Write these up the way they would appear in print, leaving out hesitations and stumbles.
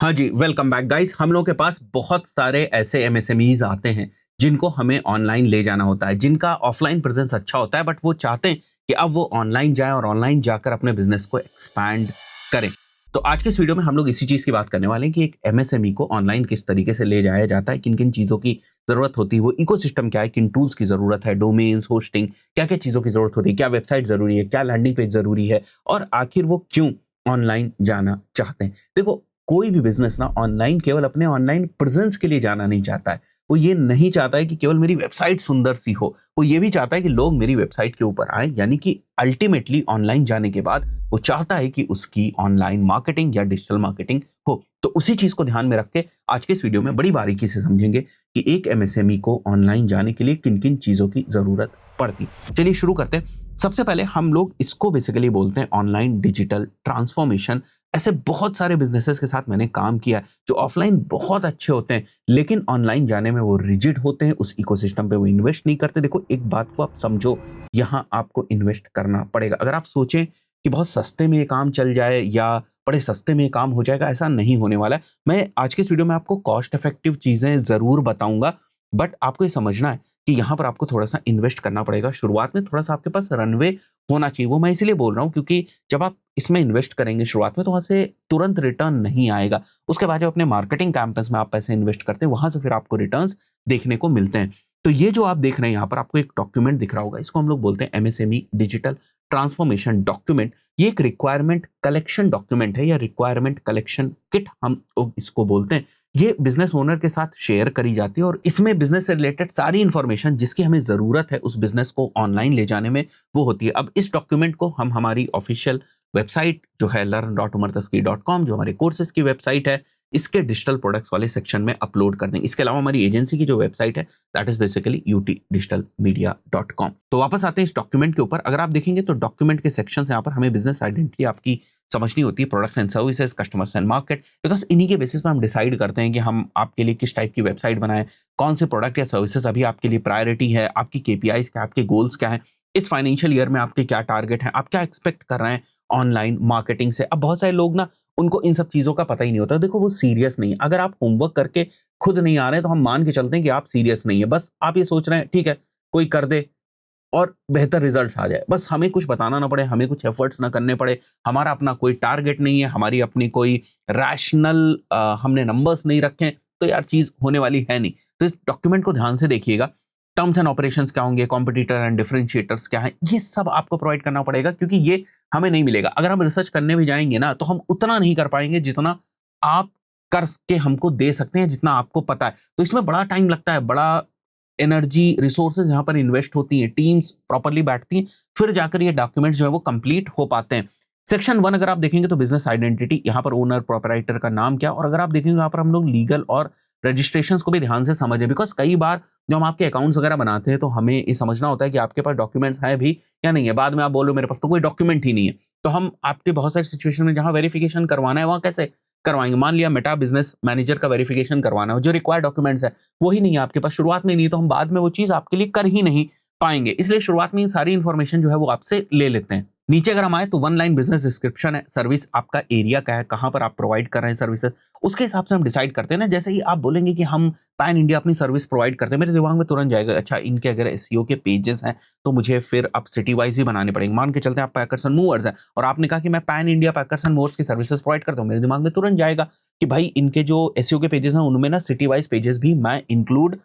हाँ जी, welcome back guys. हम लोगों के पास बहुत सारे ऐसे एमएसएमईज आते हैं जिनको हमें ऑनलाइन ले जाना होता है, जिनका ऑफलाइन प्रेजेंस अच्छा होता है, बट वो चाहते हैं कि अब वो ऑनलाइन जाएं और ऑनलाइन जाकर अपने बिजनेस को एक्सपैंड करें। तो आज के इस वीडियो में हम लोग इसी चीज की बात करने वाले हैं कि एक एमएसएमई को ऑनलाइन किस तरीके से ले जाया जाता है, किन किन चीजों की जरूरत होती है, वो इकोसिस्टम क्या है, किन टूल्स की जरूरत है, डोमेन्स, होस्टिंग, क्या क्या चीजों की जरूरत होती है, क्या वेबसाइट जरूरी है, क्या लैंडिंग पेज जरूरी है, और आखिर वो क्यों ऑनलाइन जाना चाहते हैं। देखो, कोई भी बिजनेस ना ऑनलाइन केवल अपने ऑनलाइन प्रेजेंस के लिए जाना नहीं चाहता है। वो ये नहीं चाहता है कि केवल मेरी वेबसाइट सुंदर सी हो, वो ये भी चाहता है कि लोग मेरी वेबसाइट के ऊपर आए, यानी कि अल्टीमेटली ऑनलाइन जाने के बाद वो चाहता है कि उसकी ऑनलाइन मार्केटिंग या डिजिटल मार्केटिंग हो। तो उसी चीज को ध्यान में रख के आज के इस वीडियो में बड़ी बारीकी से समझेंगे कि एक एमएसएमई को ऑनलाइन जाने के लिए किन किन चीजों की जरूरत पड़ती। चलिए शुरू करते हैं। सबसे पहले हम लोग इसको बेसिकली बोलते हैं ऑनलाइन डिजिटल ट्रांसफॉर्मेशन। ऐसे बहुत सारे बिजनेसेस के साथ मैंने काम किया है जो ऑफलाइन बहुत अच्छे होते हैं, लेकिन ऑनलाइन जाने में वो रिजिड होते हैं, उस इकोसिस्टम पे वो इन्वेस्ट नहीं करते। देखो, एक बात को आप समझो, यहाँ आपको इन्वेस्ट करना पड़ेगा। अगर आप सोचें कि बहुत सस्ते में ये काम चल जाए या बड़े सस्ते में ये काम हो जाएगा, ऐसा नहीं होने वाला है। मैं आज के इस वीडियो में आपको कॉस्ट इफेक्टिव चीजें जरूर बताऊंगा, बट आपको ये समझना है कि यहाँ पर आपको थोड़ा सा इन्वेस्ट करना पड़ेगा। शुरुआत में थोड़ा सा आपके पास रनवे होना चाहिए। वो मैं इसीलिए बोल रहा हूँ क्योंकि जब आप इसमें इन्वेस्ट करेंगे शुरुआत में, तो वहां से तुरंत रिटर्न नहीं आएगा। उसके बाद जब अपने मार्केटिंग कैंपेन्स में आप पैसे इन्वेस्ट करते हैं, वहां से फिर आपको रिटर्न्स देखने को मिलते हैं। तो ये जो आप देख रहे हैं यहाँ पर, आपको एक डॉक्यूमेंट दिख रहा होगा, इसको हम लोग बोलते हैं एमएसएमई डिजिटल ट्रांसफॉर्मेशन डॉक्यूमेंट। ये एक रिक्वायरमेंट कलेक्शन डॉक्यूमेंट है या रिक्वायरमेंट कलेक्शन किट हम लोग इसको बोलते हैं। ये बिजनेस ओनर के साथ शेयर करी जाती है और इसमें बिजनेस से रिलेटेड सारी इंफॉर्मेशन जिसकी हमें जरूरत है उस बिजनेस को ऑनलाइन ले जाने में, वो होती है। अब इस डॉक्यूमेंट को हम हमारी ऑफिशियल वेबसाइट जो है learn.umartasky.com, जो हमारे कोर्सेज की वेबसाइट है, इसके डिजिटल प्रोडक्ट्स वाले सेक्शन में अपलोड कर देंगे। इसके अलावा हमारी एजेंसी की जो वेबसाइट है, दैट इज बेसिकली utdigitalmedia.com। तो वापस आते हैं इस डॉक्यूमेंट के ऊपर। अगर आप देखेंगे तो डॉक्यूमेंट के सेक्शन यहाँ पर हमें बिजनेस आइडेंटिटी आपकी समझनी होती है, product and services, customers and market, because इन्हीं के बेसिस पे हम डिसाइड करते हैं कि हम आपके लिए किस टाइप की वेबसाइट बनाएं, कौन से प्रोडक्ट या सर्विसेज अभी आपके लिए प्रायोरिटी है, आपकी केपीआईज क्या, आपके गोल्स क्या हैं, इस फाइनेंशियल ईयर में आपके क्या टारगेट हैं, आप क्या एक्सपेक्ट कर रहे हैं ऑनलाइन मार्केटिंग से। अब बहुत सारे लोग ना, उनको इन सब चीजों का पता ही नहीं होता। देखो, वो सीरियस नहीं है। अगर आप होमवर्क करके खुद नहीं आ रहे हैं तो हम मान के चलते हैं कि आप सीरियस नहीं है। बस आप ये सोच रहे हैं ठीक है, कोई कर दे और बेहतर रिजल्ट्स आ जाए, बस हमें कुछ बताना ना पड़े, हमें कुछ एफर्ट्स ना करने पड़े, हमारा अपना कोई टारगेट नहीं है, हमारी अपनी कोई रैशनल हमने नंबर्स नहीं रखे हैं, तो यार चीज होने वाली है नहीं। तो इस डॉक्यूमेंट को ध्यान से देखिएगा। टर्म्स एंड ऑपरेशंस क्या होंगे, कॉम्पिटिटर एंड डिफरेंशिएटर्स क्या है, ये सब आपको प्रोवाइड करना पड़ेगा, क्योंकि ये हमें नहीं मिलेगा। अगर हम रिसर्च करने भी जाएंगे ना, तो हम उतना नहीं कर पाएंगे जितना आप कर के हमको दे सकते हैं, जितना आपको पता है। तो इसमें बड़ा टाइम लगता है, बड़ा एनर्जी रिसोर्सेज यहाँ पर इन्वेस्ट होती हैं, टीम्स प्रॉपर्ली बैठती हैं, फिर जाकर ये डॉक्यूमेंट जो है वो कंप्लीट हो पाते हैं। सेक्शन 1 अगर आप देखेंगे तो बिजनेस आइडेंटिटी, यहाँ पर ओनर प्रोपराइटर का नाम क्या, और अगर आप देखेंगे यहाँ पर हम लोग लीगल और रजिस्ट्रेशंस को भी ध्यान से समझे, बिकॉज कई बार जब हम आपके अकाउंट्स वगैरह बनाते हैं तो हमें ये समझना होता है कि आपके पास डॉक्यूमेंट्स हैं भी या नहीं है। बाद में आप बोलो मेरे पास तो कोई डॉक्यूमेंट ही नहीं है, तो हम आपके बहुत सारी सिचुएशन में जहां वेरिफिकेशन करवाना है वहां कैसे करवाएंगे। मान लिया मेटा बिजनेस मैनेजर का वेरिफिकेशन करवाना है, जो रिक्वायर्ड डॉक्यूमेंट्स है वही नहीं है आपके पास, शुरुआत में नहीं है, तो हम बाद में वो चीज आपके लिए कर ही नहीं पाएंगे। इसलिए शुरुआत में सारी इंफॉर्मेशन जो है वो आपसे ले लेते हैं। नीचे अगर हम आए तो 1 लाइन बिजनेस डिस्क्रिप्शन है, सर्विस आपका एरिया क्या है, कहां पर आप प्रोवाइड कर रहे हैं सर्विसेज, उसके हिसाब से हम डिसाइड करते हैं ना। जैसे ही आप बोलेंगे कि हम पैन इंडिया अपनी सर्विस प्रोवाइड करते हैं, मेरे दिमाग में तुरंत जाएगा अच्छा, इनके अगर एसईओ के पेजेस हैं तो मुझे फिर अब सिटी वाइज भी बनाने पड़ेंगे। मान के चलते हैं आप पैकर्स एंड मूवर्स हैं और आपने कहा कि मैं pan India packers and movers की सर्विसेज प्रोवाइड करता हूं, मेरे दिमाग में तुरंत जाएगा कि भाई इनके जो एसईओ के पेजेस हैं उनमें ना सिटी वाइज पेजेस भी मैं इंक्लूड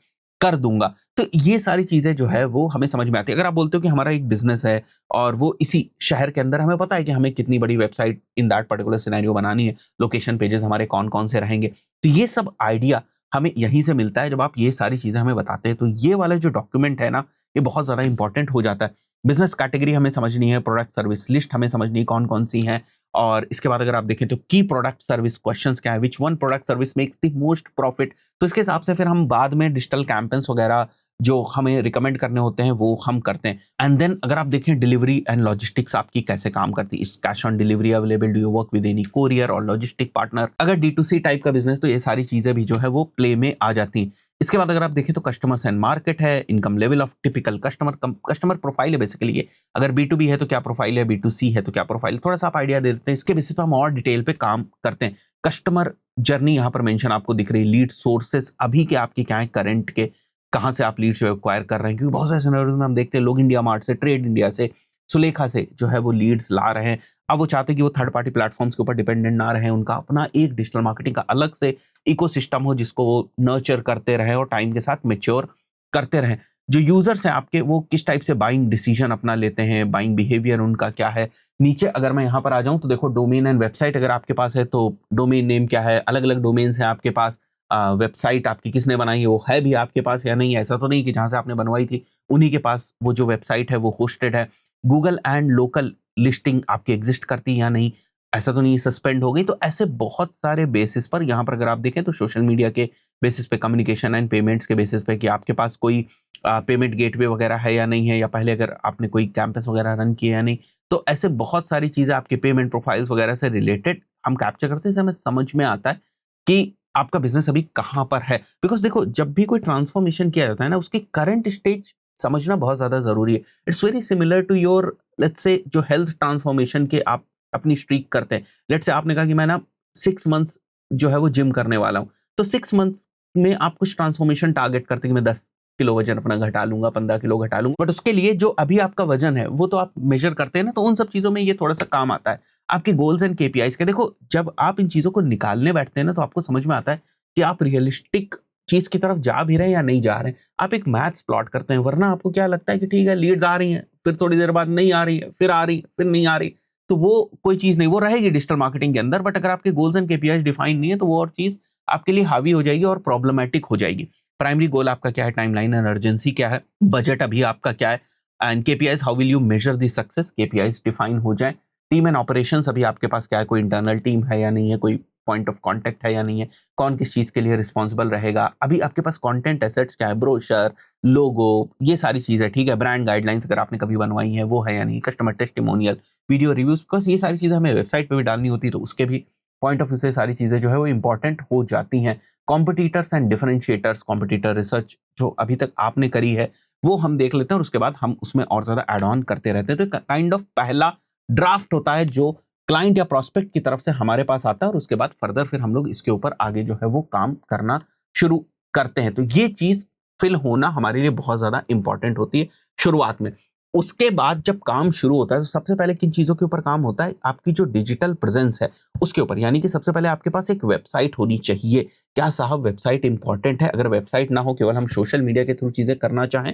कर दूंगा। तो ये सारी चीजें जो है वो हमें समझ में आती है। अगर आप बोलते हो कि हमारा एक बिजनेस है और वो इसी शहर के अंदर, हमें पता है कि हमें कितनी बड़ी website in that particular scenario बनानी है, लोकेशन पेजेस हमारे कौन कौन से रहेंगे, तो ये सब आइडिया हमें यहीं से मिलता है जब आप ये सारी चीजें हमें बताते हैं। तो ये वाला जो डॉक्यूमेंट है ना, ये बहुत ज्यादा इंपॉर्टेंट हो जाता है। बिजनेस कैटेगरी हमें समझनी है, प्रोडक्ट सर्विस लिस्ट हमें समझनी है कौन कौन सी है, और इसके बाद अगर आप देखें तो की प्रोडक्ट सर्विस क्वेश्चंस क्या है, which one product service makes the most profit. तो इसके हिसाब से फिर हम बाद में डिजिटल कैंपेन्स वगैरह जो हमें रिकमेंड करने होते हैं वो हम करते हैं। एंड देन अगर आप देखें डिलीवरी एंड लॉजिस्टिक्स आपकी कैसे काम करती है, इस cash on delivery available, do you work with any courier और लॉजिस्टिक पार्टनर। अगर D2C टाइप का बिजनेस, तो ये सारी चीजें भी जो है वो प्ले में आ जाती हैं। इसके बाद अगर आप देखें तो कस्टमर्स एंड मार्केट है, income level of typical customer, customer profile है बेसिकली ये। अगर B2B है तो क्या प्रोफाइल है, B2C है तो क्या प्रोफाइल, थोड़ा-सा आप आइडिया दे देते हैं। इसके बेसिस पे हम और डिटेल पे काम करते हैं। कस्टमर जर्नी यहाँ पर मेंशन आपको दिख रही है, लीड सोर्सेज़ अभी के आपके क्या हैं करंट के, कहाँ से आप लीड्स जो है एक्वायर कर रहे हैं, क्योंकि बहुत सारे सिनेरियोज़ में हम देखते हैं लोग इंडिया मार्ट से, ट्रेड इंडिया से, सुलेखा से जो है वो लीड्स ला रहे हैं। अब वो चाहते हैं कि वो थर्ड पार्टी प्लेटफ़ॉर्म्स के ऊपर डिपेंडेंट ना रहें, उनका अपना एक डिजिटल मार्केटिंग का अलग से इकोसिस्टम हो जिसको वो नर्चर करते रहें और टाइम के साथ मैच्योर करते रहें। जो यूज़र्स हैं आपके वो किस टाइप से बाइंग डिसीजन अपना लेते हैं, बाइंग बिहेवियर उनका क्या है। नीचे अगर मैं यहाँ पर आ जाऊँ तो देखो डोमेन एंड वेबसाइट अगर आपके पास है तो डोमेन नेम क्या है, अलग-अलग डोमेन्स हैं आपके पास। वेबसाइट आपकी किसने बनाई है, वो है भी आपके पास या नहीं है, ऐसा तो नहीं कि जहाँ से आपने बनवाई थी उन्हीं के पास वो जो वेबसाइट है वो होस्टेड है। गूगल एंड लोकल लिस्टिंग आपकी एग्ज़िस्ट करती है या नहीं, ऐसा तो नहीं सस्पेंड हो गई। तो ऐसे बहुत सारे बेसिस पर यहाँ पर अगर आप देखें तो सोशल मीडिया के बेसिस पे, कम्युनिकेशन एंड पेमेंट्स के बेसिस पे कि आपके पास कोई पेमेंट गेटवे वगैरह है या नहीं है, या पहले अगर आपने कोई कैंपस वगैरह रन किया या नहीं। तो ऐसे बहुत सारी चीज़ें आपके पेमेंट प्रोफाइल्स वगैरह से रिलेटेड हम कैप्चर करते हैं, इससे हमें समझ में आता है कि आपका बिज़नेस अभी कहाँ पर है। बिकॉज़ देखो जब भी कोई ट्रांसफॉर्मेशन किया जाता है ना, उसकी करंट स्टेज समझना बहुत ज़्यादा ज़रूरी है। It's very similar to your let's say जो हेल्थ ट्रांसफॉर्मेशन के आप अपनी स्ट्रीक करते हैं। लेट्स से आपने कहा कि मैं ना 6 मंथ्स जो है वो जिम करने वाला हूँ। तो 6 मंथ्स में आप कुछ ट्रांसफॉर्मेशन टारगेट करते हैं कि मैं 10 किलो वज़न अपना घटा लूँगा, 15 किलो घटा लूँगा। बट उसके लिए जो अभी आपका वज़न है, वो तो आप मेज़र करते हैं ना, तो उन सब चीज़ों में ये थोड़ा-सा काम आता है। आपके गोल्स एंड केपीआईज़ के देखो, जब आप इन चीज़ों को निकालने बैठते हैं ना, तो आपको समझ में आता है कि आप रियलिस्टिक चीज़ की तरफ जा भी रहे हैं या नहीं जा रहे हैं। आप एक मैथ्स प्लॉट करते हैं, वरना आपको क्या लगता है कि ठीक है लीड्स आ रही हैं, फिर थोड़ी देर बाद नहीं आ रही है, फिर आ रही है, फिर नहीं आ रही। तो वो कोई चीज़ नहीं, वो रहेगी डिजिटल मार्केटिंग के अंदर, बट अगर आपके गोल्स एंड केपीआईज़ डिफाइन नहीं है, तो वो और चीज़ आपके लिए हावी हो जाएगी और प्रॉब्लमैटिक हो जाएगी। प्राइमरी गोल आपका क्या है, टाइमलाइन एंड अर्जेंसी क्या है, बजट अभी आपका क्या है, and KPIs how will you measure the success, KPIs define हो जाए। टीम एंड ऑपरेशंस अभी आपके पास क्या है, कोई इंटरनल टीम है या नहीं है, कोई पॉइंट ऑफ कॉन्टैक्ट है या नहीं है, कौन किस चीज़ के लिए रिस्पॉन्सिबल रहेगा। अभी आपके पास कंटेंट एसेट्स क्या है, ब्रोशर, लोगो, ये सारी चीज़ें, ठीक है। ब्रांड गाइडलाइंस अगर आपने कभी बनवाई है वो है या नहीं, customer testimonial, video reviews, because ये सारी चीज़ें हमें वेबसाइट पे भी डालनी होती है, तो उसके भी पॉइंट ऑफ व्यू से सारी चीज़ें जो है वो इम्पोर्टेंट हो जाती हैं। कॉम्पिटिटर्स एंड डिफरेंशिएटर्स, कॉम्पिटिटर रिसर्च जो अभी तक आपने करी है, वो हम देख लेते हैं और उसके बाद हम उसमें और ज़्यादा ऐड ऑन करते रहते हैं। तो काइंड ऑफ पहला ड्राफ्ट होता है जो क्लाइंट या प्रोस्पेक्ट की तरफ से हमारे पास आता है, और उसके बाद फर्दर फिर हम लोग इसके ऊपर आगे जो है वो काम करना शुरू करते हैं। तो ये चीज़ फिल होना हमारे लिए बहुत ज़्यादा इम्पोर्टेंट होती है शुरुआत में। उसके बाद जब काम शुरू होता है तो सबसे पहले किन चीज़ों के ऊपर काम होता है, आपकी जो डिजिटल प्रेज़ेंस है उसके ऊपर। यानी कि सबसे पहले आपके पास एक वेबसाइट होनी चाहिए। क्या साहब वेबसाइट इम्पोर्टेंट है? अगर वेबसाइट ना हो, केवल हम सोशल मीडिया के थ्रू चीज़ें करना चाहें,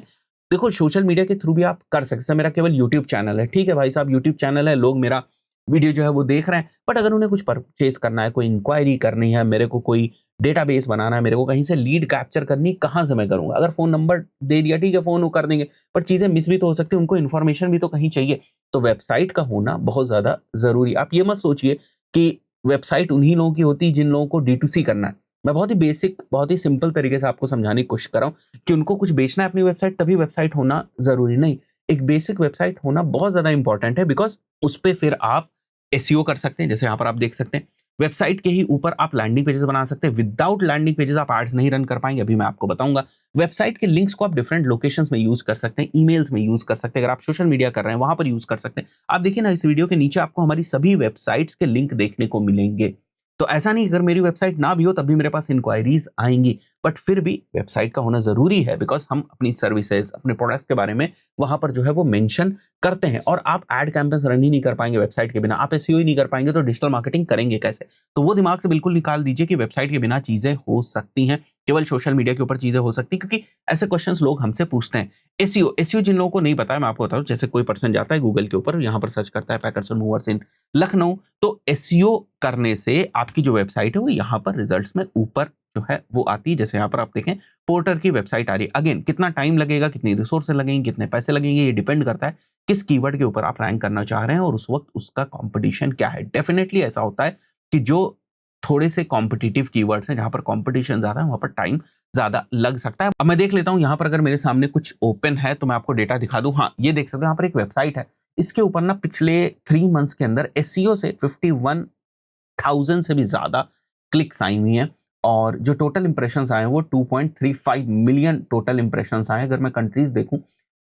देखो सोशल मीडिया के थ्रू भी आप कर सकते हैं। मेरा केवल यूट्यूब चैनल है, ठीक है भाई साहब, यूट्यूब चैनल है, लोग मेरा वीडियो जो है वो देख रहे हैं, बट अगर उन्हें कुछ परचेज़ करना है, कोई इंक्वायरी करनी है, मेरे को कोई डेटाबेस बनाना है, मेरे को कहीं से लीड कैप्चर करनी है, कहाँ से मैं करूँगा? अगर फ़ोन नंबर दे दिया, ठीक है, फ़ोन वो कर देंगे, पर चीज़ें मिस भी तो हो सकती हैं, उनको इन्फॉर्मेशन भी तो कहीं चाहिए। तो वेबसाइट का होना बहुत ज़्यादा ज़रूरी है। आप ये मत सोचिए कि वेबसाइट उन्हीं लोगों की होती है जिन लोगों को D2C करना है। मैं बहुत ही बेसिक, बहुत ही सिंपल तरीके से आपको समझाने की कोशिश कर रहा हूँ कि उनको कुछ बेचना है अपनी वेबसाइट, तभी वेबसाइट होना ज़रूरी नहीं। एक बेसिक वेबसाइट होना बहुत ज़्यादा इंपॉर्टेंट है, बिकॉज़ उसपे फिर आप एसईओ कर सकते हैं। जैसे यहाँ पर आप देख सकते हैं, वेबसाइट के ही ऊपर आप लैंडिंग पेजेस बना सकते हैं। विदाउट लैंडिंग पेजेस आप एड्स नहीं रन कर पाएँगे, अभी मैं आपको बताऊँगा। वेबसाइट के लिंक्स को आप डिफरेंट लोकेशंस में यूज़ कर सकते हैं, ईमेल्स में यूज़ कर सकते हैं, अगर आप सोशल मीडिया कर रहे हैं, वहाँ पर यूज़ कर सकते हैं। आप देखिए ना, इस वीडियो के नीचे आपको हमारी सभी वेबसाइट्स के लिंक देखने को मिलेंगे। तो ऐसा नहीं, अगर मेरी वेबसाइट ना भी हो तब भी मेरे पास इंक्वायरीज़ आएँगी, बट फिर भी वेबसाइट का होना ज़रूरी है, बिकॉज़ हम अपनी सर्विसेज़, अपने प्रोडक्ट्स के बारे में वहाँ पर जो है वो मेंशन करते हैं। और आप एड कैंपेन्स रन ही नहीं कर पाएँगे वेबसाइट के बिना, आप एसईओ ही नहीं कर पाएँगे, तो डिजिटल मार्केटिंग करेंगे कैसे? तो वो दिमाग से बिल्कुल निकाल दीजिए कि वेबसाइट के बिना चीज़ें हो सकती हैं, केवल सोशल मीडिया के ऊपर चीज़ें हो सकती हैं, क्योंकि ऐसे क्वेश्चंस लोग हमसे पूछते हैं। एसईओ, एसईओ जिन लोगों को नहीं पता है, मैं आपको बताऊँ, जैसे कोई पर्सन जाता है गूगल के ऊपर, यहाँ पर सर्च करता है पैकर्स एंड मूवर्स इन लखनऊ, तो एसईओ करने से आपकी जो वेबसाइट है वो यहाँ पर रिजल्ट्स में ऊपर जो है वो आती है। जैसे यहाँ पर आप देखें, पोर्टर की वेबसाइट आ रही है। अगेन, कितना टाइम लगेगा, कितनी रिसोर्सेज लगेंगी, कितने पैसे लगेंगे, ये डिपेंड करता है किस कीवर्ड के ऊपर आप रैंक करना चाह रहे हैं और उस वक्त उसका कंपटीशन क्या है। डेफिनेटली ऐसा होता है कि जो थोड़े से कॉम्पिटिटिव कीवर्ड्स हैं, जहाँ पर कॉम्पिटिशन ज़्यादा है, वहाँ पर टाइम ज़्यादा लग सकता है। अब मैं देख लेता हूँ यहाँ पर, अगर मेरे सामने कुछ ओपन है तो मैं आपको डेटा दिखा दूँ। हाँ, ये देख सकते हैं, यहाँ पर एक वेबसाइट है। इसके ऊपर ना पिछले 3 मंथ्स के अंदर एसईओ से 51,000 से भी ज़्यादा क्लिक्स आई हुई हैं, और जो टोटल इंप्रेशंस आए हैं वो 2.35 मिलियन टोटल इंप्रेशंस आए हैं। अगर मैं कंट्रीज देखूं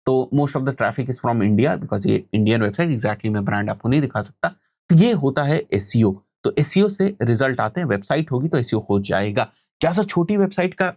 तो most of the traffic is from India, because ये इंडियन वेबसाइट, एग्जैक्टली मैं ब्रांड आपको नहीं दिखा सकता। तो ये होता है एसईओ। तो एसईओ से रिजल्ट आते हैं, वेबसाइट होगी तो एसईओ हो जाएगा। क्या सा छोटी वेबसाइट का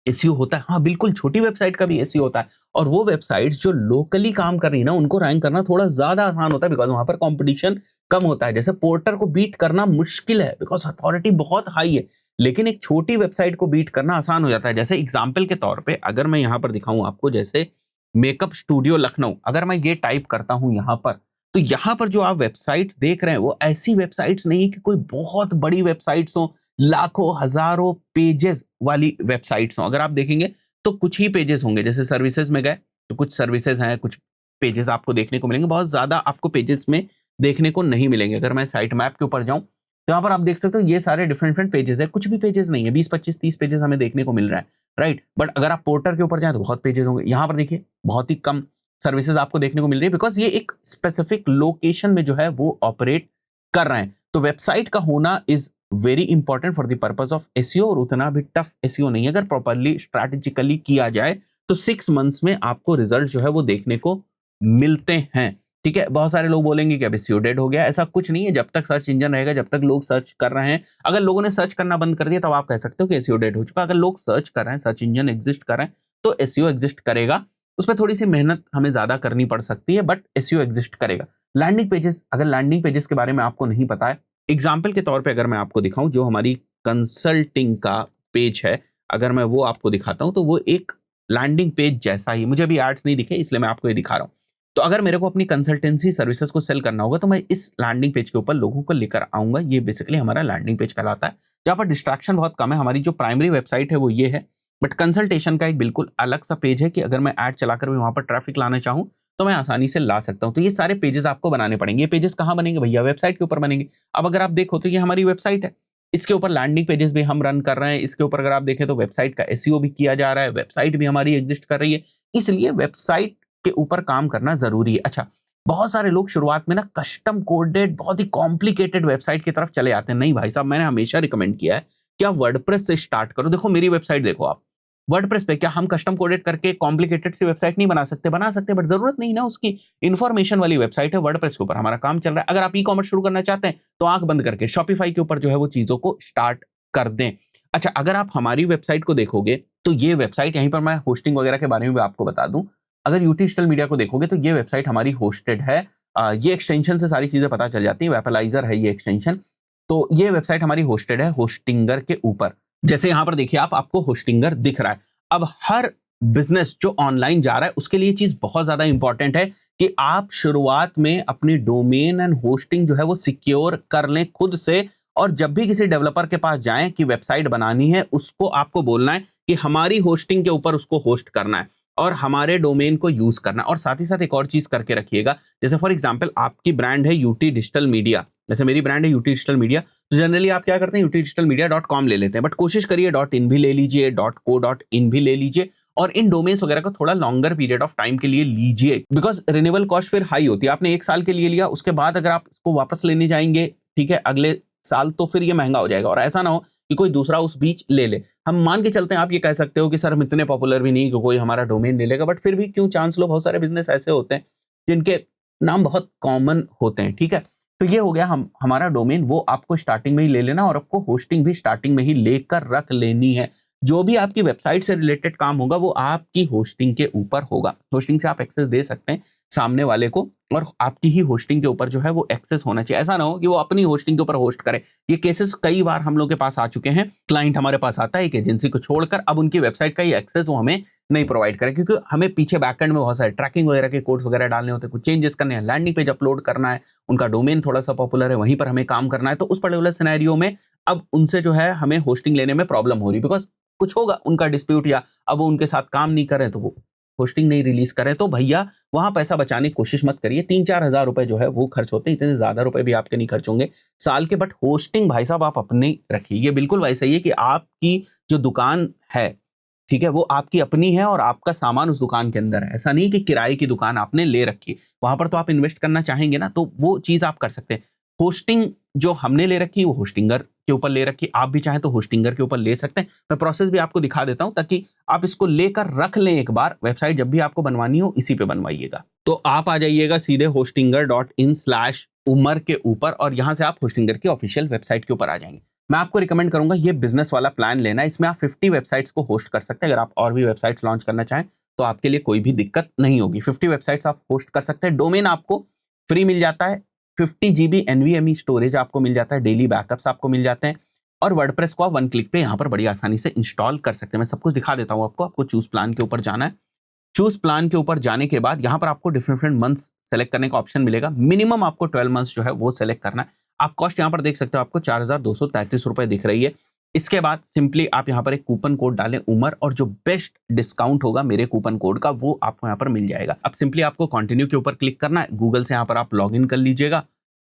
एसईओ होता है? हाँ बिल्कुल, छोटी वेबसाइट का भी एसईओ होता है। और वो वेबसाइट जो लोकली काम कर रही है ना, उनको रैंक करना थोड़ा ज्यादा आसान होता है, बिकॉज वहां पर कंपटीशन कम होता है। जैसे पोर्टर को बीट करना मुश्किल है बिकॉज अथॉरिटी बहुत हाई है, लेकिन एक छोटी वेबसाइट को बीट करना आसान हो जाता है। जैसे एग्जाम्पल के तौर पे अगर मैं यहाँ पर दिखाऊं आपको, जैसे मेकअप स्टूडियो लखनऊ, अगर मैं ये टाइप करता हूं यहाँ पर, तो यहाँ पर जो आप वेबसाइट्स देख रहे हैं वो ऐसी वेबसाइट्स नहीं कि कोई बहुत बड़ी वेबसाइट्स हो, लाखों हजारों पेजेस वाली वेबसाइट्स हो। अगर आप देखेंगे तो कुछ ही पेजेस होंगे। जैसे सर्विसेज में गए तो कुछ सर्विसेज हैं, कुछ पेजेस आपको देखने को मिलेंगे, बहुत ज्यादा आपको पेजेस में देखने को नहीं मिलेंगे। अगर मैं साइट मैप के ऊपर जाऊं तो यहाँ पर आप देख सकते हो ये सारे डिफरेंट डिफरेंट पेजेस है, कुछ भी पेजेस नहीं है, 20 25 30 पेजेस हमें देखने को मिल रहा है, राइट। बट अगर आप पोर्टर के ऊपर जाए तो बहुत पेजेस होंगे। यहाँ पर देखिए बहुत ही कम सर्विसेज आपको देखने को मिल रही है, बिकॉज ये एक स्पेसिफिक लोकेशन में जो है वो ऑपरेट कर रहे हैं। तो वेबसाइट का होना is very important for the purpose of SEO, और उतना भी टफ एसईओ नहीं है। अगर प्रॉपरली स्ट्रैटेजिकली किया जाए तो 6 मंथ्स में आपको रिजल्ट जो है वो देखने को मिलते हैं, ठीक है। बहुत सारे लोग बोलेंगे कि अब एसईओ डेड हो गया, ऐसा कुछ नहीं है। जब तक सर्च इंजन रहेगा, जब तक लोग सर्च कर रहे हैं, अगर लोगों ने सर्च करना बंद कर दिया तब आप कह सकते हो कि एसईओ डेड हो चुका। अगर लोग सर्च कर रहे हैं, सर्च इंजन एग्जिस्ट कर रहे हैं, तो एसईओ एग्जिस्ट करेगा। उसमें थोड़ी सी मेहनत हमें ज्यादा करनी पड़ सकती है, बट एसईओ एग्जिस्ट करेगा। लैंडिंग पेजेस, अगर लैंडिंग पेजेस के बारे में आपको नहीं पता है, एग्जाम्पल के तौर पे अगर मैं आपको दिखाऊं, जो हमारी कंसल्टिंग का पेज है, अगर मैं वो आपको दिखाता हूं तो वो एक लैंडिंग पेज जैसा ही, मुझे अभी एड्स नहीं दिखे इसलिए मैं आपको ये दिखा रहा हूं। तो अगर मेरे को अपनी कंसल्टेंसी सर्विसेज को सेल करना होगा तो मैं इस लैंडिंग पेज के ऊपर लोगों को लेकर आऊंगा। ये बेसिकली हमारा लैंडिंग पेज कहलाता है, जहां पर डिस्ट्रैक्शन बहुत कम है। हमारी जो प्राइमरी वेबसाइट है वो ये है, बट कंसल्टेशन का एक बिल्कुल अलग सा पेज है कि अगर मैं ऐड चलाकर भी वहां पर ट्रैफिक लाना चाहूं तो मैं आसानी से ला सकता हूं। तो ये सारे पेजेस आपको बनाने पड़ेंगे। ये पेजेस कहां बनेंगे भैया? वेबसाइट के ऊपर बनेंगे। अब अगर आप देखो तो ये हमारी वेबसाइट है, इसके ऊपर लैंडिंग पेजेस भी हम रन कर रहे हैं। इसके ऊपर अगर आप देखें तो वेबसाइट का एसईओ भी किया जा रहा है, वेबसाइट भी हमारी एग्जिस्ट कर रही है, इसलिए वेबसाइट के ऊपर काम करना जरूरी है। अच्छा, बहुत सारे लोग शुरुआत में ना कस्टम कोडेड बहुत ही कॉम्प्लिकेटेड वेबसाइट की तरफ चले आते हैं। नहीं भाई साहब, मैंने हमेशा रिकमेंड किया है कि आप वर्डप्रेस से स्टार्ट करो। देखो मेरी वेबसाइट देखो आप, वर्डप्रेस पे क्या हम कस्टम कोडेड करके कॉम्प्लिकेटेड सी वेबसाइट नहीं बना सकते? बना सकते, बट जरूरत नहीं ना उसकी। इन्फॉर्मेशन वाली वेबसाइट है, वर्डप्रेस के ऊपर हमारा काम चल रहा है। अगर आप ई कॉमर्स शुरू करना चाहते हैं तो आंख बंद करके शॉपिफाई के ऊपर जो है वो चीजों को स्टार्ट कर दें। अच्छा, अगर आप हमारी वेबसाइट को देखोगे तो ये वेबसाइट, यहीं पर मैं होस्टिंग वगैरह के बारे में भी आपको बता दूं, अगर यूटी डिजिटल मीडिया को देखोगे तो ये वेबसाइट हमारी होस्टेड है। ये एक्सटेंशन से सारी चीजें पता चल जाती है, वेपलाइजर है ये एक्सटेंशन। तो ये वेबसाइट हमारी होस्टेड है होस्टिंगर के ऊपर। जैसे यहां पर देखिए आप, आपको होस्टिंगर दिख रहा है। अब हर बिजनेस जो ऑनलाइन जा रहा है उसके लिए चीज बहुत ज्यादा इंपॉर्टेंट है कि आप शुरुआत में अपनी डोमेन एंड होस्टिंग जो है वो सिक्योर कर लें खुद से। और जब भी किसी डेवलपर के पास जाएं कि वेबसाइट बनानी है, उसको आपको बोलना है कि हमारी होस्टिंग के ऊपर उसको होस्ट करना है और हमारे डोमेन को यूज करना है। और साथ ही साथ एक और चीज करके रखिएगा, जैसे फॉर एग्जांपल आपकी ब्रांड है यूटी डिजिटल मीडिया, जैसे मेरी ब्रांड है यूटी डिजिटल मीडिया, तो जनरली आप क्या करते हैं, utdigitalmedia.com ले लेते हैं, बट कोशिश करिए .in भी ले लीजिए, .co.in भी ले लीजिए, और इन डोमेन्स वगैरह को थोड़ा लॉन्गर पीरियड ऑफ टाइम के लिए लीजिए, बिकॉज रिन्यूअल कॉस्ट फिर हाई होती है। आपने 1 साल के लिए लिया, उसके बाद अगर आप इसको वापस लेने जाएंगे, ठीक है, अगले साल, तो फिर ये महंगा हो जाएगा। और ऐसा ना हो कि कोई दूसरा उस बीच ले ले। हम मान के चलते हैं, आप ये कह सकते हो कि सर हम इतने पॉपुलर भी नहीं कि कोई हमारा डोमेन ले लेगा, बट फिर भी क्यों चांस लो। बहुत सारे बिजनेस ऐसे होते हैं जिनके नाम बहुत कॉमन होते हैं, ठीक है। तो ये हो गया हमारा डोमेन, वो आपको स्टार्टिंग में ही ले लेना, और आपको होस्टिंग भी स्टार्टिंग में ही लेकर रख लेनी है। जो भी आपकी वेबसाइट से रिलेटेड काम होगा वो आपकी होस्टिंग के ऊपर होगा। होस्टिंग से आप एक्सेस दे सकते हैं सामने वाले को, और आपकी ही होस्टिंग के ऊपर जो है वो एक्सेस होना चाहिए। ऐसा ना हो कि वो अपनी होस्टिंग के ऊपर होस्ट करे। ये केसेस कई बार हम लोग के पास आ चुके हैं। क्लाइंट हमारे पास आता है एक एजेंसी को छोड़कर, अब उनकी वेबसाइट का ही एक्सेस वो हमें नहीं प्रोवाइड करे, क्योंकि हमें पीछे बैकएंड में बहुत सारे ट्रैकिंग वगैरह के कोड्स वगैरह डालने होते हैं, कुछ चेंजेस करने हैं, लैंडिंग पेज अपलोड करना है, उनका डोमेन थोड़ा सा पॉपुलर है वहीं पर हमें काम करना है। तो उस पर्टिकुलर सिनेरियो में अब उनसे जो है हमें होस्टिंग लेने में प्रॉब्लम हो रही, बिकॉज कुछ होगा उनका डिस्प्यूट, या अब वो उनके साथ काम नहीं करें तो वो होस्टिंग नहीं रिलीज करें। तो भैया वहां पैसा बचाने की कोशिश मत करिए। 3-4 हजार रुपए जो है वो खर्च होते हैं, इतने ज्यादा रुपए भी आपके नहीं खर्च होंगे साल के। बट होस्टिंग भाई साहब आप अपने रखिए। ये बिल्कुल वैसा ही है कि आपकी जो दुकान है, ठीक है, वो आपकी अपनी है और आपका सामान उस दुकान के अंदर है। ऐसा नहीं कि किराए की दुकान आपने ले रखी, वहां पर तो आप इन्वेस्ट करना चाहेंगे ना, तो वो चीज आप कर सकते हैं। होस्टिंग जो हमने ले रखी है वो होस्टिंगर के ऊपर ले रखी, आप भी चाहें तो होस्टिंगर के ऊपर ले सकते हैं। मैं प्रोसेस भी आपको दिखा देता हूं ताकि आप इसको लेकर रख लें एक बार। वेबसाइट जब भी आपको बनवानी हो इसी पे बनवाइएगा। तो आप आ जाइएगा सीधे hostinger.in/umar के ऊपर और यहां से आप होस्टिंगर की ऑफिशियल वेबसाइट के ऊपर आ जाएंगे। मैं आपको रिकमेंड करूंगा ये बिजनेस वाला प्लान लेना। इसमें आप 50 वेबसाइट्स को होस्ट कर सकते हैं। अगर आप और भी वेबसाइट्स लॉन्च करना चाहें तो आपके लिए कोई भी दिक्कत नहीं होगी। 50 वेबसाइट्स आप होस्ट कर सकते हैं। डोमेन आपको फ्री मिल जाता है, 50 GB NVMe स्टोरेज आपको मिल जाता है, डेली बैकअप्स आपको मिल जाते हैं और वर्डप्रेस को आप 1 क्लिक पे यहाँ पर बड़ी आसानी से इंस्टॉल कर सकते हैं। मैं सब कुछ दिखा देता हूँ आपको चूज प्लान के ऊपर जाना है। चूज प्लान के ऊपर जाने के बाद यहाँ पर आपको डिफरेंट मंथ्स सेलेक्ट करने का ऑप्शन मिलेगा। मिनिमम आपको 12 मंथ्स जो है वो सेलेक्ट करना है। आप कॉस्ट यहाँ पर देख सकते हो, आपको 4,233 रुपए दिख रही है। इसके बाद सिंपली आप यहाँ पर एक कूपन कोड डालें उमर और जो बेस्ट डिस्काउंट होगा मेरे कूपन कोड का वो आपको यहाँ पर मिल जाएगा। अब सिंपली आपको कंटिन्यू के ऊपर क्लिक करना है। गूगल से यहाँ पर आप लॉग इन कर लीजिएगा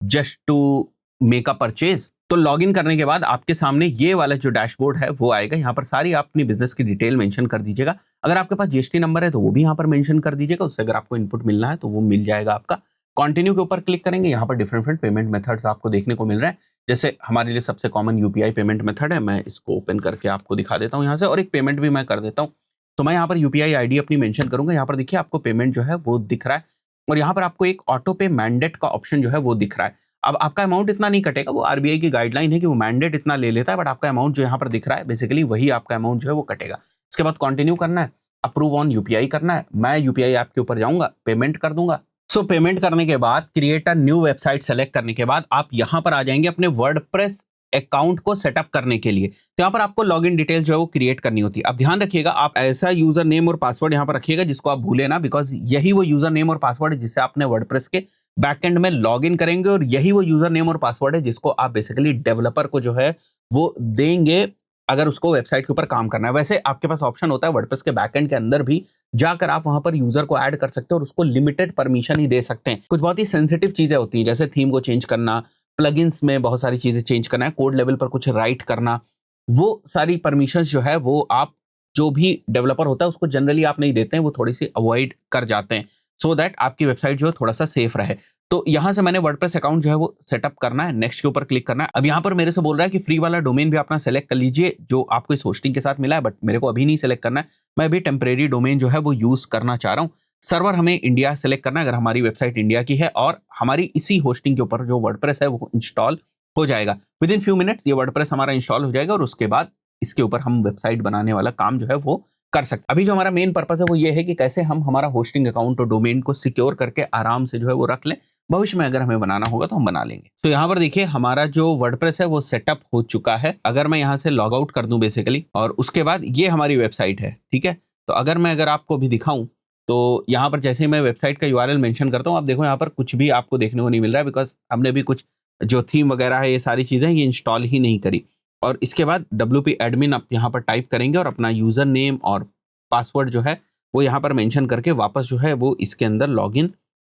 just to make a purchase. तो लॉग इन करने के बाद आपके सामने ये वाला जो डैशबोर्ड है वो आएगा। यहाँ पर सारी आप अपनी बिजनेस की डिटेल मेंशन कर दीजिएगा। अगर आपके पास जीएसटी नंबर है तो वो भी यहाँ पर मेंशन कर दीजिएगा। उससे अगर आपको इनपुट मिलना है तो वो मिल जाएगा आपका। कंटिन्यू के ऊपर क्लिक करेंगे, यहाँ पर डिफरेंट पेमेंट मेथड्स आपको देखने को मिल रहे हैं। जैसे हमारे लिए सबसे कॉमन यूपीआई पेमेंट मेथड है। मैं इसको ओपन करके आपको दिखा देता हूँ यहाँ से और एक पेमेंट भी मैं कर देता हूँ। तो मैं यहाँ पर यूपीआई आईडी अपनी मेंशन करूंगा। यहाँ पर देखिए आपको पेमेंट जो है वो दिख रहा है और यहाँ पर आपको एक ऑटो पे मैंडेट का ऑप्शन जो है वो दिख रहा है। अब आपका अमाउंट इतना नहीं कटेगा, वो आरबीआई की गाइडलाइन है कि वो मैंडेट इतना ले लेता है, बट आपका अमाउंट जो यहाँ पर दिख रहा है बेसिकली वही आपका अमाउंट जो है वो कटेगा। इसके बाद कंटिन्यू करना है, अप्रूव ऑन यूपीआई करना है। मैं यूपीआई ऐप के ऊपर जाऊंगा, पेमेंट कर दूंगा। सो पेमेंट करने के बाद create a new website select करने के बाद आप यहाँ पर आ जाएंगे अपने वर्डप्रेस अकाउंट को सेटअप करने के लिए। तो यहाँ पर आपको लॉगिन डिटेल जो है वो क्रिएट करनी होती है। अब ध्यान रखिएगा आप ऐसा यूजर नेम और पासवर्ड यहाँ पर रखिएगा जिसको आप भूले ना, बिकॉज यही वो यूजर नेम और पासवर्ड है जिससे आपने वर्डप्रेस के बैकएंड में लॉगिन करेंगे और यही वो यूजर नेम और पासवर्ड है जिसको आप बेसिकली डेवलपर को जो है वो देंगे अगर उसको वेबसाइट के ऊपर काम करना है। वैसे आपके पास ऑप्शन होता है वर्डप्रेस के बैकएंड के अंदर भी जाकर आप वहां पर यूजर को ऐड कर सकते हैं और उसको लिमिटेड परमिशन ही दे सकते हैं। कुछ बहुत ही सेंसिटिव चीजें होती हैं जैसे थीम को चेंज करना, प्लगइन्स में बहुत सारी चीजें चेंज करना है, कोड लेवल पर कुछ राइट करना, वो सारी परमिशन जो है वो आप जो भी डेवलपर होता है उसको जनरली आप नहीं देते हैं, वो थोड़ी सी अवॉइड कर जाते हैं सो दैट आपकी वेबसाइट जो है थोड़ा सा सेफ रहे। तो यहां से मैंने वर्डप्रेस अकाउंट जो है वो सेटअप करना है, नेक्स्ट के ऊपर क्लिक करना है। अब यहाँ पर मेरे से बोल रहा है कि फ्री वाला डोमेन भी अपना सेलेक्ट कर लीजिए जो आपको इस होस्टिंग के साथ मिला है, बट मेरे को अभी नहीं सेलेक्ट करना है। मैं अभी टेम्परेरी डोमेन जो है वो यूज करना चाह रहा हूँ। सर्वर हमें इंडिया सेलेक्ट करना है अगर हमारी वेबसाइट इंडिया की है और हमारी इसी होस्टिंग के ऊपर जो वर्डप्रेस है वो इंस्टॉल हो जाएगा। विद इन फ्यू मिनट्स ये वर्डप्रेस हमारा इंस्टॉल हो जाएगा और उसके बाद इसके ऊपर हम वेबसाइट बनाने वाला काम जो है वो कर सकते हैं। अभी जो हमारा मेन पर्पस है वो ये है कि कैसे हम हमारा होस्टिंग अकाउंट और डोमेन को सिक्योर करके आराम से जो है वो रख लें। भविष्य में अगर हमें बनाना होगा तो हम बना लेंगे। तो यहाँ पर देखिए हमारा जो वर्डप्रेस है वो सेटअप हो चुका है। अगर मैं यहाँ से लॉग आउट कर दूं बेसिकली और उसके बाद ये हमारी वेबसाइट है, ठीक है। तो अगर आपको भी दिखाऊं तो यहाँ पर जैसे ही मैं वेबसाइट का यूआरएल मेंशन करता हूँ आप देखो यहाँ पर कुछ भी आपको देखने को नहीं मिल रहा है बिकॉज हमने भी कुछ जो थीम वगैरह है ये सारी चीजें ये इंस्टॉल ही नहीं करी। और इसके बाद WP एडमिन आप यहाँ पर टाइप करेंगे और अपना यूजर नेम और पासवर्ड जो है वो यहाँ पर मेंशन करके वापस जो है वो इसके अंदर लॉगिन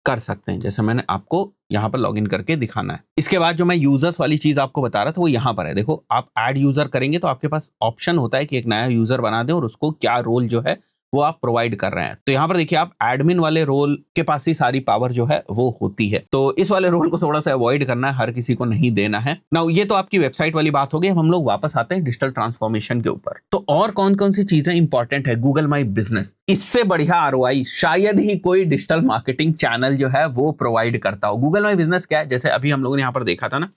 कर सकते हैं जैसे मैंने आपको यहाँ पर लॉगिन करके दिखाना है। इसके बाद जो मैं यूजर्स वाली चीज आपको बता रहा था वो यहाँ पर है। देखो आप ऐड यूजर करेंगे तो आपके पास ऑप्शन होता है कि एक नया यूजर बना दें और उसको क्या रोल जो है वो आप प्रोवाइड कर रहे हैं। तो यहाँ पर देखिए आप एडमिन वाले रोल के पास ही सारी पावर जो है वो होती है। तो इस वाले रोल को थोड़ा सा अवॉइड करना है, हर किसी को नहीं देना है ना। ये तो आपकी वेबसाइट वाली बात हो गई। हम लोग वापस आते हैं डिजिटल ट्रांसफॉर्मेशन के ऊपर। तो और कौन कौन सी चीजें इंपॉर्टेंट है गूगल माई बिजनेस, इससे बढ़िया आरओआई शायद ही कोई डिजिटल मार्केटिंग चैनल जो है वो प्रोवाइड करता हो। गूगल माई बिजनेस क्या है, जैसे अभी हम लोगों ने यहाँ पर देखा था ना,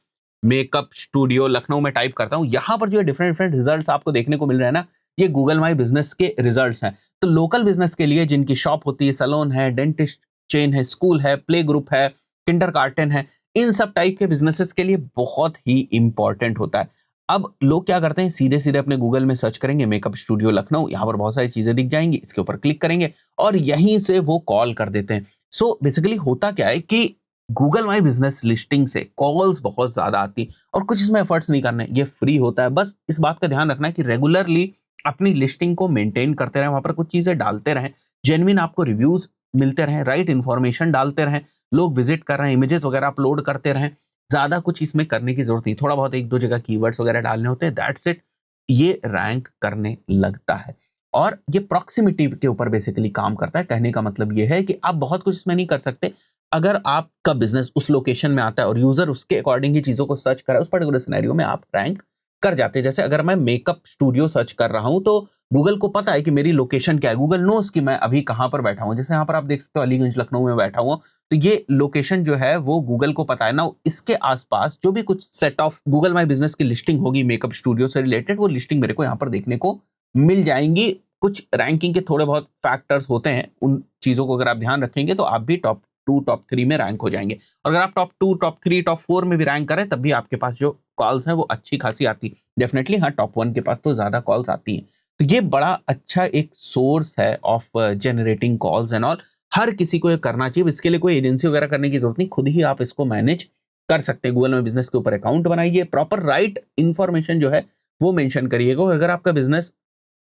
मेकअप स्टूडियो लखनऊ में टाइप करता हूँ, यहाँ पर जो डिफरेंट रिजल्ट्स आपको देखने को मिल रहे हैं ना, ये गूगल माई बिजनेस के रिजल्ट्स हैं। तो लोकल बिजनेस के लिए जिनकी शॉप होती है, सैलून है, डेंटिस्ट चेन है, स्कूल है, प्ले ग्रुप है, किंडरगार्टन है, इन सब टाइप के बिजनेसेस के लिए बहुत ही इंपॉर्टेंट होता है। अब लोग क्या करते हैं, सीधे सीधे अपने गूगल में सर्च करेंगे मेकअप स्टूडियो लखनऊ, यहाँ पर बहुत सारी चीजें दिख जाएंगी, इसके ऊपर क्लिक करेंगे और यहीं से वो कॉल कर देते हैं। सो बेसिकली होता क्या है कि गूगल माई बिजनेस लिस्टिंग से कॉल्स बहुत ज्यादा आती और कुछ इसमें एफर्ट्स नहीं करने, ये फ्री होता है। बस इस बात का ध्यान रखना है कि रेगुलरली अपनी लिस्टिंग को मेंटेन करते रहें, वहां पर कुछ चीजें डालते रहें, जेन्युइन आपको रिव्यूज मिलते रहें, राइट इन्फॉर्मेशन डालते रहें, लोग विजिट कर रहे हैं, इमेजेस वगैरह अपलोड करते रहें। ज्यादा कुछ इसमें करने की जरूरत नहीं, थोड़ा बहुत एक दो जगह कीवर्ड्स वगैरह डालने होते हैं, दैट्स इट। ये रैंक करने लगता है और ये प्रॉक्सिमिटी के ऊपर बेसिकली काम करता है। कहने का मतलब ये है कि आप बहुत कुछ इसमें नहीं कर सकते, अगर आपका बिजनेस उस लोकेशन में आता है और यूजर उसके अकॉर्डिंग ही चीजों को सर्च करे, उस पर्टिकुलर सिनेरियो में आप रैंक कर जाते हैं। जैसे अगर मैं मेकअप स्टूडियो सर्च कर रहा हूं तो गूगल को पता है कि मेरी लोकेशन क्या है, गूगल नोस कि मैं अभी कहां पर बैठा हूं। जैसे यहाँ पर आप देख सकते हो अलीगंज लखनऊ में बैठा हुआ, तो ये लोकेशन जो है वो गूगल को पता है ना। इसके आसपास जो भी कुछ set of Google my business की लिस्टिंग होगी मेकअप स्टूडियो से रिलेटेड, वो लिस्टिंग मेरे को यहाँ पर देखने को मिल जाएंगी। कुछ रैंकिंग के थोड़े बहुत फैक्टर्स होते हैं, उन चीजों को अगर आप ध्यान रखेंगे तो आप भी टॉप 2 टॉप 3 में रैंक हो जाएंगे। और अगर आप टॉप 2 टॉप 3 टॉप 4 में भी रैंक करें तब भी आपके पास जो कॉल्स हैं वो अच्छी खासी आती है। डेफिनेटली हाँ, टॉप 1 के पास तो ज्यादा कॉल्स आती हैं। तो ये बड़ा अच्छा एक सोर्स है of generating calls and all. हर किसी को ये करना चाहिए, इसके लिए कोई एजेंसी वगैरह करने की जरूरत नहीं, खुद ही आप इसको मैनेज कर सकते हैं। गूगल में बिजनेस के ऊपर अकाउंट बनाइए, प्रॉपर राइट इंफॉर्मेशन जो है वो मेंशन करिएगा। अगर आपका बिजनेस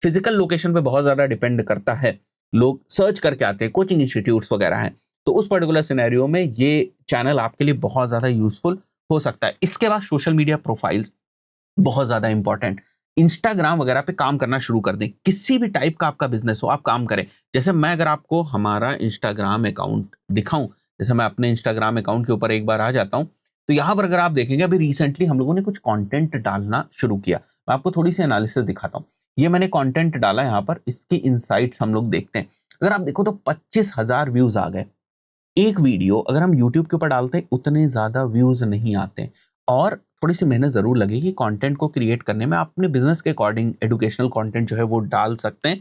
फिजिकल लोकेशन पे बहुत ज्यादा डिपेंड करता है, लोग सर्च करके आते हैं, कोचिंग इंस्टीट्यूट्स वगैरह हैं, तो उस पर्टिकुलर सिनेरियो में ये चैनल आपके लिए बहुत ज्यादा यूजफुल हो सकता है। इसके बाद सोशल मीडिया प्रोफाइल्स बहुत ज्यादा इंपॉर्टेंट। इंस्टाग्राम वगैरह पे काम करना शुरू कर दें। किसी भी टाइप का आपका बिजनेस हो, आप काम करें। जैसे मैं अगर आपको हमारा इंस्टाग्राम अकाउंट दिखाऊं, जैसे मैं अपने इंस्टाग्राम अकाउंट के ऊपर एक बार आ जाता हूं, तो यहां पर अगर आप देखेंगे अभी रिसेंटली हम लोगों ने कुछ कंटेंट डालना शुरू किया। मैं आपको थोड़ी सी एनालिसिस दिखाता हूं। ये मैंने कंटेंट डाला यहाँ पर, इसकी इनसाइट्स हम लोग देखते हैं। अगर आप देखो तो 25,000 व्यूज आ गए। एक वीडियो अगर हम यूट्यूब के ऊपर डालते हैं उतने ज्यादा व्यूज नहीं आते हैं। और थोड़ी सी मेहनत जरूर लगेगी कंटेंट को क्रिएट करने में। आप अपने बिजनेस के अकॉर्डिंग एजुकेशनल कंटेंट जो है वो डाल सकते हैं,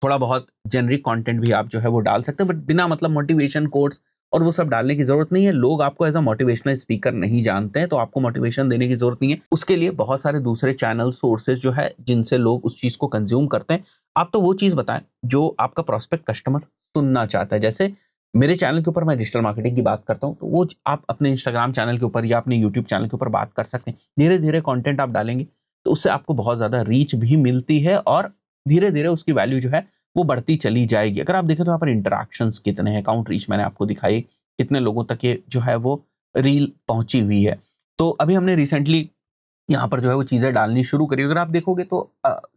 थोड़ा बहुत जेनरिक कंटेंट भी आप जो है वो डाल सकते हैं, बट बिना मतलब मोटिवेशन कोट्स और वो सब डालने की जरूरत नहीं है। लोग आपको एज अ मोटिवेशनल स्पीकर नहीं जानते हैं, तो आपको मोटिवेशन देने की जरूरत नहीं है। उसके लिए बहुत सारे दूसरे चैनल सोर्सेज जो है जिनसे लोग उस चीज को कंज्यूम करते हैं। आप तो वो चीज बताएं जो आपका प्रोस्पेक्ट कस्टमर सुनना चाहता है। जैसे मेरे चैनल के ऊपर मैं डिजिटल मार्केटिंग की बात करता हूँ, तो वो आप अपने इंस्टाग्राम चैनल के ऊपर या अपने यूट्यूब चैनल के ऊपर बात कर सकते हैं। धीरे धीरे कंटेंट आप डालेंगे तो उससे आपको बहुत ज्यादा रीच भी मिलती है और धीरे धीरे उसकी वैल्यू जो है वो बढ़ती चली जाएगी। अगर आप देखें तो यहाँ पर इंटरेक्शंस कितने हैं, अकाउंट रीच मैंने आपको दिखाई, कितने लोगों तक ये जो है वो रील पहुंची हुई है। तो अभी हमने रिसेंटली यहाँ पर जो है वो चीजें डालनी शुरू करी। अगर आप देखोगे तो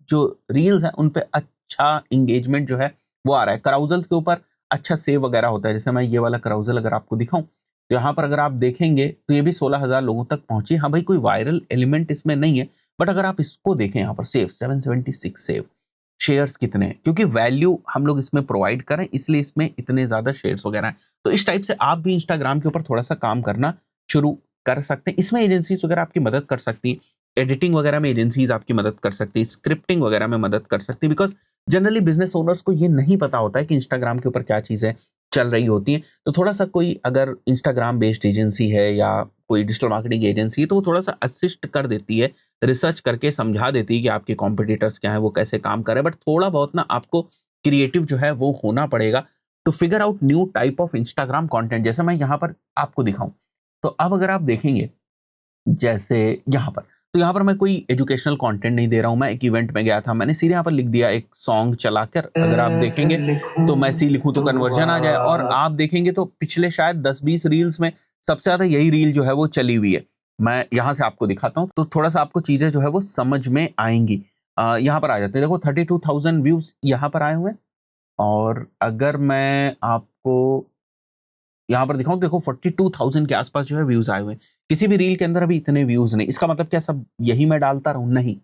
जो रील्स हैं उन पे अच्छा इंगेजमेंट जो है वो आ रहा है। कराउजल्स के ऊपर अच्छा सेव वगैरह होता है। जैसे मैं ये वाला कराउजल अगर आपको दिखाऊं तो यहाँ पर अगर आप देखेंगे तो ये भी 16,000 लोगों तक पहुंची। हाँ भाई, कोई वायरल एलिमेंट इसमें नहीं है, बट अगर आप इसको देखें यहाँ पर सेव 776 सेव, शेयर्स कितने हैं, क्योंकि वैल्यू हम लोग इसमें प्रोवाइड करें इसलिए इसमें इतने ज्यादा शेयर्स वगैरह हैं। तो इस टाइप से आप भी इंस्टाग्राम के ऊपर थोड़ा सा काम करना शुरू कर सकते हैं। इसमें एजेंसीज वगैरह आपकी मदद कर सकती हैं, एडिटिंग वगैरह में एजेंसीज आपकी मदद कर सकती है, स्क्रिप्टिंग वगैरह में मदद कर सकती है। बिकॉज जनरली बिजनेस ओनर्स को ये नहीं पता होता है कि इंस्टाग्राम के ऊपर क्या चीजें चल रही होती हैं। तो थोड़ा सा कोई अगर इंस्टाग्राम बेस्ड एजेंसी है या कोई डिजिटल मार्केटिंग एजेंसी है तो वो थोड़ा सा असिस्ट कर देती है, रिसर्च करके समझा देती है कि आपके कॉम्पिटिटर्स क्या है, वो कैसे काम कर रहे हैं। बट थोड़ा बहुत ना आपको क्रिएटिव जो है वो होना पड़ेगा to figure out new type of Instagram content. जैसे मैं यहाँ पर आपको दिखाऊं तो अब अगर आप देखेंगे जैसे यहाँ पर, तो यहाँ पर मैं कोई एजुकेशनल कंटेंट नहीं दे रहा हूँ। मैं एक इवेंट में गया था, मैंने सीधे यहाँ पर लिख दिया एक सॉन्ग चलाकर, अगर आप देखेंगे तो मैं सी लिखूं तो कन्वर्जन आ जाए। और आप देखेंगे तो पिछले शायद 10-20 रील्स में सबसे ज्यादा यही रील जो है वो चली हुई है। मैं यहाँ से आपको दिखाता हूँ तो थोड़ा सा आपको चीजें जो है वो समझ में आएंगी। यहाँ पर आ जाते हैं, देखो 32,000 व्यूज यहाँ पर आए हुए हैं। और अगर मैं आपको यहाँ पर दिखाऊं, देखो 42,000 के आसपास जो है व्यूज आए हुए हैं। किसी भी रील के अंदर अभी इतने व्यूज नहीं। इसका मतलब क्या सब यही मैं डालता रहूं? नहीं,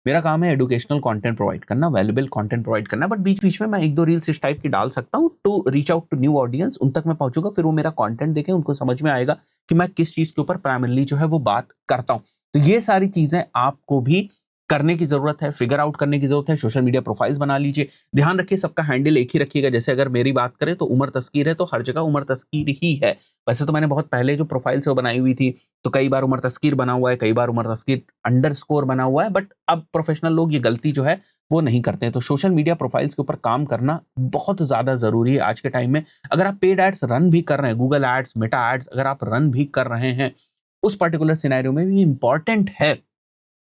मेरा काम है एजुकेशनल कंटेंट प्रोवाइड करना, वैल्यूएबल कंटेंट प्रोवाइड करना। बट बीच बीच में मैं एक दो रील्स इस टाइप की डाल सकता हूँ to reach out to new audience. उन तक मैं पहुंचूंगा, फिर वो मेरा कंटेंट देखें, उनको समझ में आएगा कि मैं किस चीज के ऊपर प्राइमरली जो है वो बात करता हूँ। तो ये सारी चीजें आपको भी करने की जरूरत है, फिगर आउट करने की जरूरत है। सोशल मीडिया प्रोफाइल्स बना लीजिए। ध्यान रखिए सबका हैंडल एक ही रखिएगा। जैसे अगर मेरी बात करें तो उमर तस्कीर है, तो हर जगह उमर तस्कीर ही है। वैसे तो मैंने बहुत पहले जो प्रोफाइल से वो बनाई हुई थी तो कई बार उमर तस्कीर बना हुआ है, कई बार उमर तस्कीर अंडरस्कोर बना हुआ है, बट अब प्रोफेशनल लोग ये गलती जो है वो नहीं करते हैं। तो सोशल मीडिया प्रोफाइल्स के ऊपर काम करना बहुत ज्यादा जरूरी है आज के टाइम में। अगर आप पेड एड्स रन भी कर रहे हैं, गूगल एड्स, मेटा एड्स अगर आप रन भी कर रहे हैं, उस पर्टिकुलर सिनेरियो में भी इंपॉर्टेंट है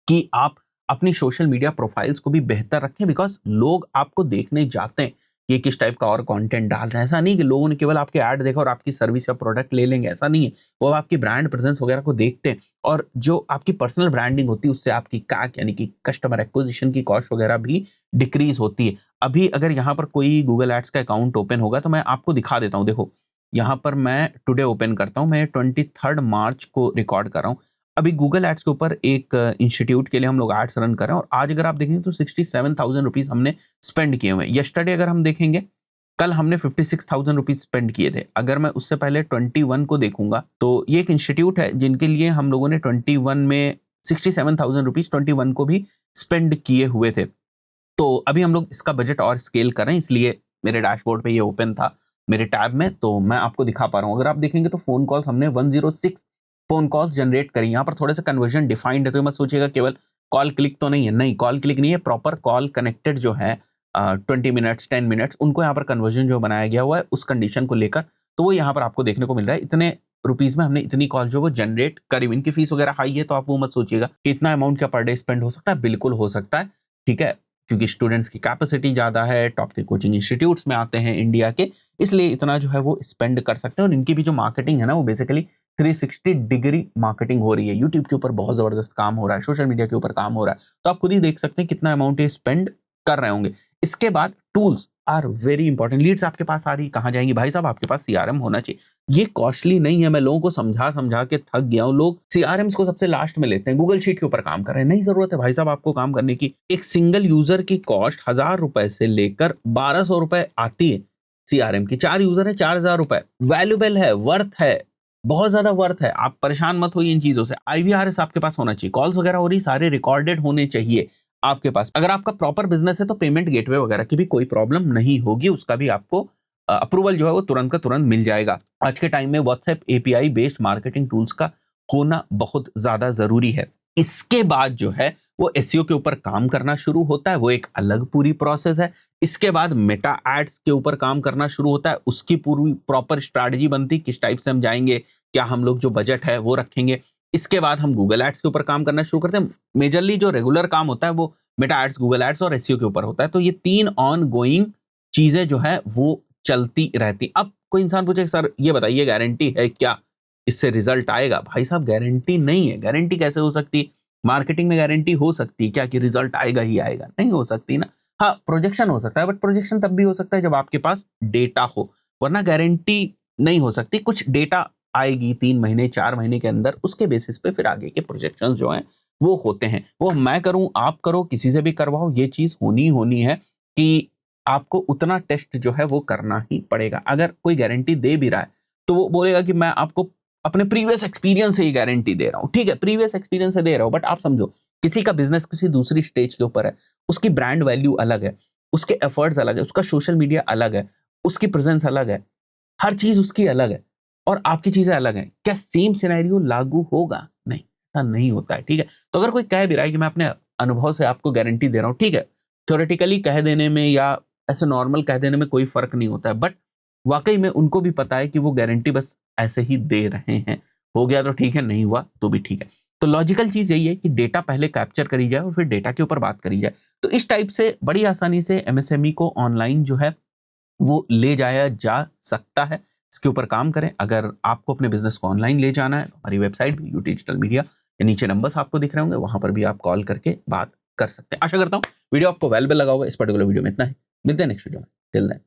कि आप अपनी सोशल मीडिया प्रोफाइल्स को भी बेहतर रखें। बिकॉज लोग आपको देखने जाते हैं कि ये किस टाइप का और कंटेंट डाल रहे हैं। ऐसा नहीं कि लोगों ने केवल आपके ऐड देखा और आपकी सर्विस या प्रोडक्ट ले लेंगे, ऐसा नहीं है। वो आपकी ब्रांड प्रेजेंस वगैरह को देखते हैं और जो आपकी पर्सनल ब्रांडिंग होती है उससे आपकी कैक यानी कि कस्टमर एक्विजिशन की कॉस्ट वगैरह भी डिक्रीज होती है। अभी अगर यहाँ पर कोई गूगल एड्स का अकाउंट ओपन होगा तो मैं आपको दिखा देता हूँ। देखो यहाँ पर मैं टुडे ओपन करता हूँ, मैं 23 मार्च को रिकॉर्ड कर रहा हूँ। अभी गूगल एड्स के ऊपर एक इंस्टीट्यूट के लिए हम लोग एड्स रन कर रहे हैं और आज अगर आप देखेंगे तो 67,000 रुपीज़ हमने स्पेंड किए हुए हैं। यस्टरडे अगर हम देखेंगे, कल हमने 56,000 रुपीज़ स्पेंड किए थे। अगर मैं उससे पहले 21 को देखूँगा, तो ये एक इंस्टीट्यूट है जिनके लिए हम लोगों ने 21 में 67,000 रुपीज़ 21 को भी स्पेंड किए हुए थे। तो अभी हम लोग इसका बजट और स्केल कर रहे हैं, इसलिए मेरे डैशबोर्ड पे ये ओपन था मेरे टैब में, तो मैं आपको दिखा पा रहा हूँ। अगर आप देखेंगे तो फ़ोन कॉल्स हमने 106 फ़ोन कॉल्स जनरेट करी। यहाँ पर थोड़े-से कन्वर्जन डिफाइंड है, तो ये मत सोचिएगा केवल कॉल क्लिक तो नहीं है। नहीं, कॉल क्लिक नहीं है, प्रॉपर कॉल कनेक्टेड जो है 20 मिनट्स, 10 मिनट्स, उनको यहाँ पर कन्वर्जन जो बनाया गया हुआ है उस कंडीशन को लेकर, तो वो यहाँ पर आपको देखने को मिल रहा है। इतने रुपीज़ में हमने इतनी कॉल जो वो जनरेट करी हुई। इनकी फीस वगैरह हाई है, तो आप वो मत सोचिएगा कि इतना अमाउंट क्या पर डे स्पेंड हो सकता है, बिल्कुल हो सकता है, ठीक है? क्योंकि स्टूडेंट्स की कैपेसिटी ज़्यादा है, टॉप के कोचिंग इंस्टीट्यूट्स में आते हैं इंडिया के, इसलिए इतना जो है वो स्पेंड कर सकते हैं। और इनकी भी जो मार्केटिंग है ना, वो बेसिकली 360 डिग्री मार्केटिंग हो रही है। यूट्यूब के ऊपर बहुत ज़बरदस्त काम हो रहा है, सोशल मीडिया के ऊपर काम हो रहा है, तो आप खुद ही देख सकते हैं कितना अमाउंट ये स्पेंड कर रहे होंगे। इसके बाद tools are very important. Leads आपके पास आ रही, कहाँ जाएंगी? भाई साहब, आपके पास सीआरएम होना चाहिए। ये कॉस्टली नहीं है, मैं लोगों को समझा समझा के थक गया हूँ। लोग सीआरएम्स को सबसे लास्ट में लेते हैं, गूगल शीट के ऊपर काम कर रहे हैं। नहीं जरूरत है भाई साहब आपको काम करने की। एक सिंगल यूजर की कॉस्ट 1000 रुपए से लेकर 1200 रुपए आती है सीआरएम की। 4 यूजर है, 4000 रुपए। वैल्यूबल है, वर्थ है, बहुत ज्यादा वर्थ है। आप परेशान मत होइए इन चीजों से। आईवीआरएस आपके पास होना चाहिए, कॉल्स वगैरह हो रही सारे रिकॉर्डेड होने चाहिए आपके पास। अगर आपका प्रॉपर बिजनेस है तो पेमेंट गेटवे वगैरह की भी कोई प्रॉब्लम नहीं होगी, उसका भी आपको अप्रूवल जो है वो तुरंत का तुरंत मिल जाएगा। आज के टाइम में WhatsApp API based marketing tools का होना बहुत ज्यादा जरूरी है। इसके बाद जो है वो एसईओ के ऊपर काम करना शुरू होता है, वो एक अलग पूरी प्रोसेस है। इसके बाद मेटा एड्स के ऊपर काम करना शुरू होता है, उसकी पूरी प्रॉपर स्ट्रैटेजी बनती, किस टाइप से हम जाएंगे, क्या हम लोग जो बजट है वो रखेंगे। इसके बाद हम गूगल एड्स के ऊपर काम करना शुरू करते हैं। मेजरली जो रेगुलर काम होता है वो मेटा एड्स, गूगल एड्स और एसईओ के ऊपर होता है। तो ये 3 ऑन गोइंग चीजें जो है वो चलती रहती। अब कोई इंसान पूछे सर ये बताइए गारंटी है क्या इससे रिजल्ट आएगा? भाई साहब गारंटी नहीं है। गारंटी कैसे हो सकती? मार्केटिंग में गारंटी हो सकती है क्या कि रिजल्ट आएगा ही आएगा? नहीं हो सकती ना। हाँ, प्रोजेक्शन हो सकता है, बट प्रोजेक्शन तब भी हो सकता है जब आपके पास डेटा हो, वरना गारंटी नहीं हो सकती। कुछ डेटा आएगी 3 महीने 4 महीने के अंदर, उसके बेसिस पे फिर आगे के प्रोजेक्शन जो हैं वो होते हैं। वो मैं करूं, आप करो, किसी से भी करवाओ, ये चीज होनी है कि आपको उतना टेस्ट जो है वो करना ही पड़ेगा। अगर कोई गारंटी दे भी रहा है तो वो बोलेगा कि मैं आपको अपने प्रीवियस एक्सपीरियंस से ही गारंटी दे रहा हूँ। ठीक है, प्रीवियस एक्सपीरियंस से दे रहा हूँ, बट आप समझो किसी का बिजनेस किसी दूसरी स्टेज के ऊपर है, उसकी ब्रांड वैल्यू अलग है, उसके एफर्ट्स अलग है, उसका सोशल मीडिया अलग है, उसकी प्रेजेंस अलग है, हर चीज उसकी अलग है और आपकी चीजें अलग हैं। क्या सेम सिनेरियो लागू होगा? नहीं, ऐसा नहीं होता है। ठीक है, तो अगर कोई कह भी रहा है कि मैं अपने अनुभव से आपको गारंटी दे रहा हूँ, ठीक है, थ्योरेटिकली कह देने में या ऐसे नॉर्मल कह देने में कोई फर्क नहीं होता है, बट वाकई में उनको भी पता है कि वो गारंटी बस ऐसे ही दे रहे हैं। हो गया तो ठीक है, नहीं हुआ तो भी ठीक है। तो लॉजिकल चीज यही है कि डेटा पहले कैप्चर करी जाए और फिर डेटा के ऊपर बात करी जाए। तो इस टाइप से बड़ी आसानी से एमएसएमई को ऑनलाइन जो है वो ले जाया जा सकता है। इसके ऊपर काम करें। अगर आपको अपने बिजनेस को ऑनलाइन ले जाना है, तो हमारी वेबसाइट भी डिजिटल मीडिया के नीचे नंबर्स आपको दिख रहे होंगे, वहां पर भी आप कॉल करके बात कर सकते हैं। आशा करता हूँ वीडियो आपको वैल्यूएबल लगा होगा। इस पर्टिकुलर वीडियो में इतना ही, मिलते हैं नेक्स्ट वीडियो में। Till then.